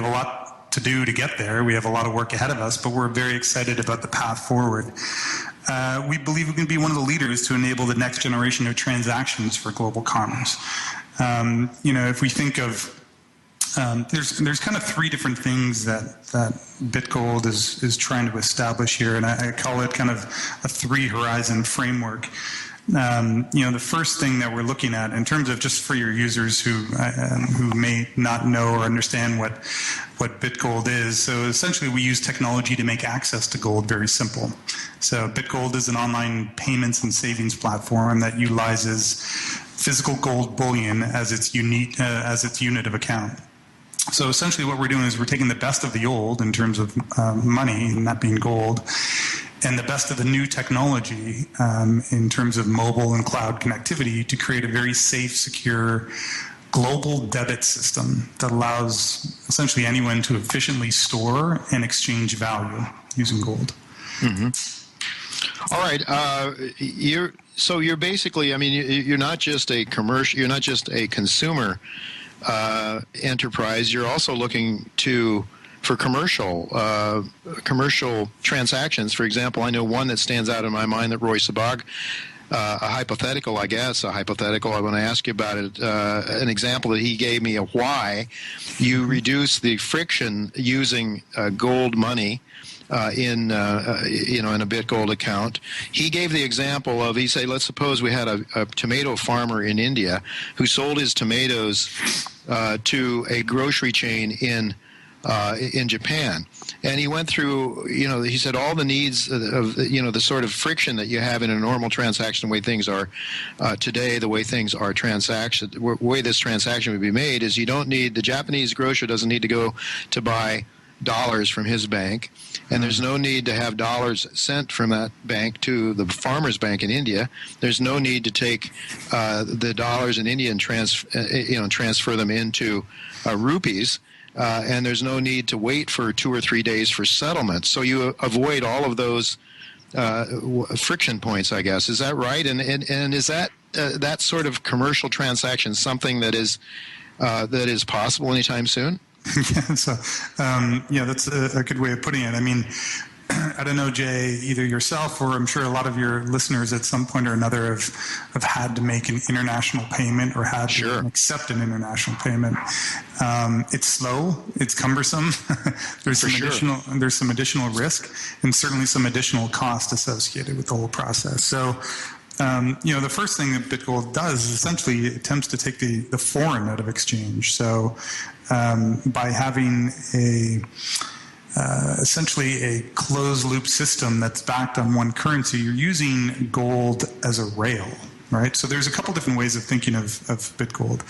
have a lot to do to get there. We have a lot of work ahead of us, but we're very excited about the path forward. We believe we can be one of the leaders to enable the next generation of transactions for global commerce. If we think of there's kind of three different things that BitGold is trying to establish here, and I call it kind of a three-horizon framework. The first thing that we're looking at, in terms of just for your users who may not know or understand what BitGold is, so essentially we use technology to make access to gold very simple. So BitGold is an online payments and savings platform that utilizes physical gold bullion as its unit of account. So essentially what we're doing is we're taking the best of the old in terms of money, and that being gold, and the best of the new technology in terms of mobile and cloud connectivity to create a very safe, secure global debit system that allows essentially anyone to efficiently store and exchange value using gold. Mm-hmm. All right. You're basically, I mean, you're not just a commercial, you're not just a consumer enterprise. You're also looking for commercial transactions. For example, I know one that stands out in my mind that Roy Sabag, a hypothetical, I want to ask you about it. An example that he gave me of why you reduce the friction using gold money in a BitGold account. He gave the example of, he said, let's suppose we had a tomato farmer in India who sold his tomatoes to a grocery chain in Japan. And he went through, he said all the needs of, the sort of friction that you have in a normal transaction, the way things are today, the way things are the way this transaction would be made is you don't need, the Japanese grocer doesn't need to go to buy dollars from his bank, and there's no need to have dollars sent from that bank to the farmer's bank in India. There's no need to take the dollars in India and transfer them into rupees. And there's no need to wait for 2 or 3 days for settlement. So you avoid all of those friction points, I guess. Is that right? And is that sort of commercial transaction something that is possible anytime soon? Yeah, that's a good way of putting it. I mean, I don't know, Jay, either yourself or I'm sure a lot of your listeners at some point or another have had to make an international payment or had to accept an international payment. It's slow, it's cumbersome. There's some additional risk and certainly some additional cost associated with the whole process. So the first thing that BitGold does is essentially it attempts to take the foreign out of exchange. So by having essentially a closed-loop system that's backed on one currency, you're using gold as a rail, right? So there's a couple different ways of thinking of BitGold.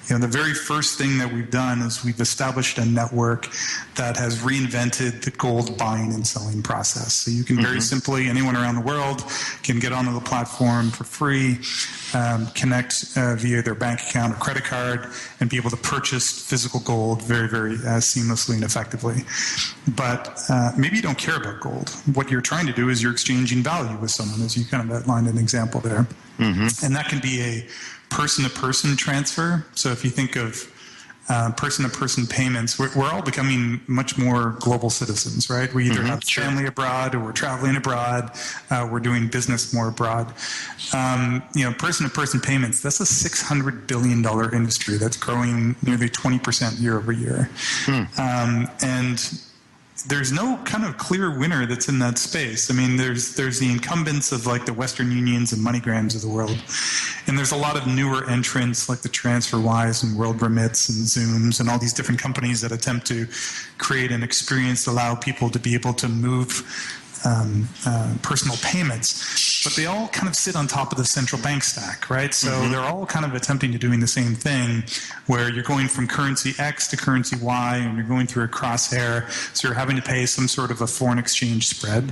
The very first thing that we've done is we've established a network that has reinvented the gold buying and selling process. So you can very simply, anyone around the world can get onto the platform for free, connect via their bank account or credit card, and be able to purchase physical gold very, very seamlessly and effectively. But maybe you don't care about gold. What you're trying to do is you're exchanging value with someone, as you kind of outlined an example there. And that can be a person-to-person transfer. So if you think of person-to-person payments, we're all becoming much more global citizens, right? We either have family abroad or we're traveling abroad, we're doing business more abroad. Person-to-person payments, that's a $600 billion industry that's growing nearly 20% year over year. And there's no kind of clear winner that's in that space. I mean, there's the incumbents of like the Western Unions and MoneyGrams of the world. And there's a lot of newer entrants like the TransferWise and World Remits and Zooms and all these different companies that attempt to create an experience to allow people to be able to move personal payments, but they all kind of sit on top of the central bank stack, right? So they're all kind of attempting to doing the same thing, where you're going from currency X to currency Y, and you're going through a crosshair, so you're having to pay some sort of a foreign exchange spread,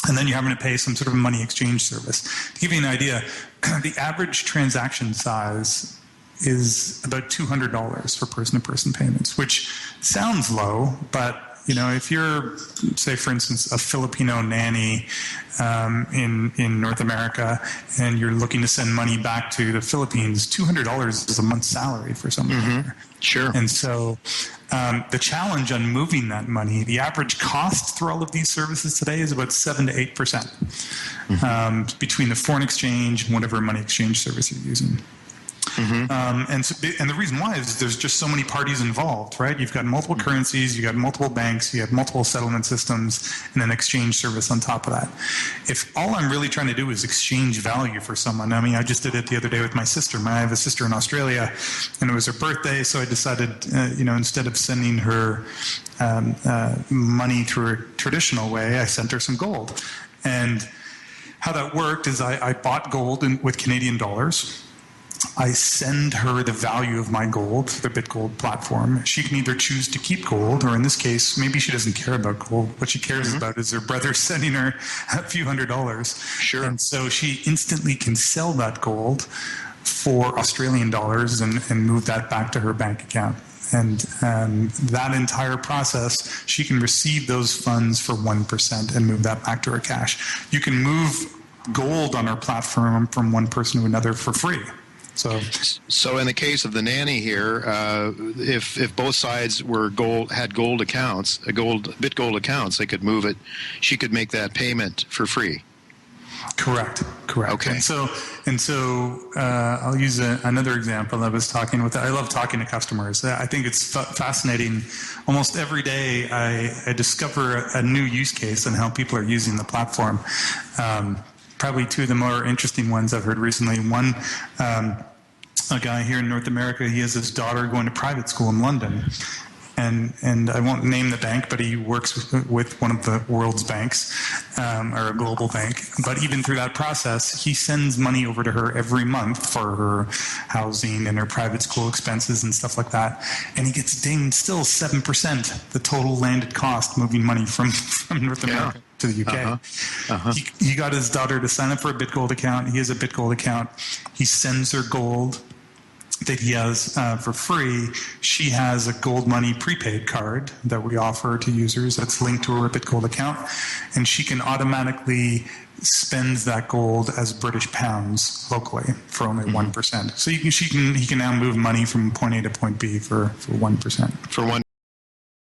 and then you're having to pay some sort of a money exchange service. To give you an idea, the average transaction size is about $200 for person-to-person payments, which sounds low, but if you're, say, for instance, a Filipino nanny in North America, and you're looking to send money back to the Philippines, $200 is a month's salary for someone there. Sure. And so the challenge on moving that money, the average cost for all of these services today is about 7 to 8% between the foreign exchange and whatever money exchange service you're using. And the reason why is there's just so many parties involved, right? You've got multiple currencies, you've got multiple banks, you have multiple settlement systems, and an exchange service on top of that. If all I'm really trying to do is exchange value for someone, I mean, I just did it the other day with my sister. I have a sister in Australia, and it was her birthday, so I decided, instead of sending her money through a traditional way, I sent her some gold. And how that worked is I bought gold with Canadian dollars. I send her the value of my gold through the BitGold platform. She can either choose to keep gold, or in this case, maybe she doesn't care about gold. What she cares about is her brother sending her a few $100s. Sure. And so she instantly can sell that gold for Australian dollars and move that back to her bank account. And that entire process, she can receive those funds for 1% and move that back to her cash. You can move gold on our platform from one person to another for free. So in the case of the nanny here, if both sides had gold accounts, BitGold accounts, they could move it. She could make that payment for free. Correct. Okay. And so I'll use another example. I love talking to customers. I think it's fascinating. Almost every day I discover a new use case and how people are using the platform. Probably two of the more interesting ones I've heard recently. One, a guy here in North America, he has his daughter going to private school in London. And I won't name the bank, but he works with one of the world's banks, or a global bank. But even through that process, he sends money over to her every month for her housing and her private school expenses and stuff like that. And he gets dinged still 7%, the total landed cost moving money from North America to the UK. He got his daughter to sign up for a BitGold account. He has a BitGold account. He sends her gold that he has for free. She has a gold money prepaid card that we offer to users that's linked to her BitGold account, and she can automatically spend that gold as British pounds locally for only 1%. So he can now move money from point A to point B for 1%. For 1%.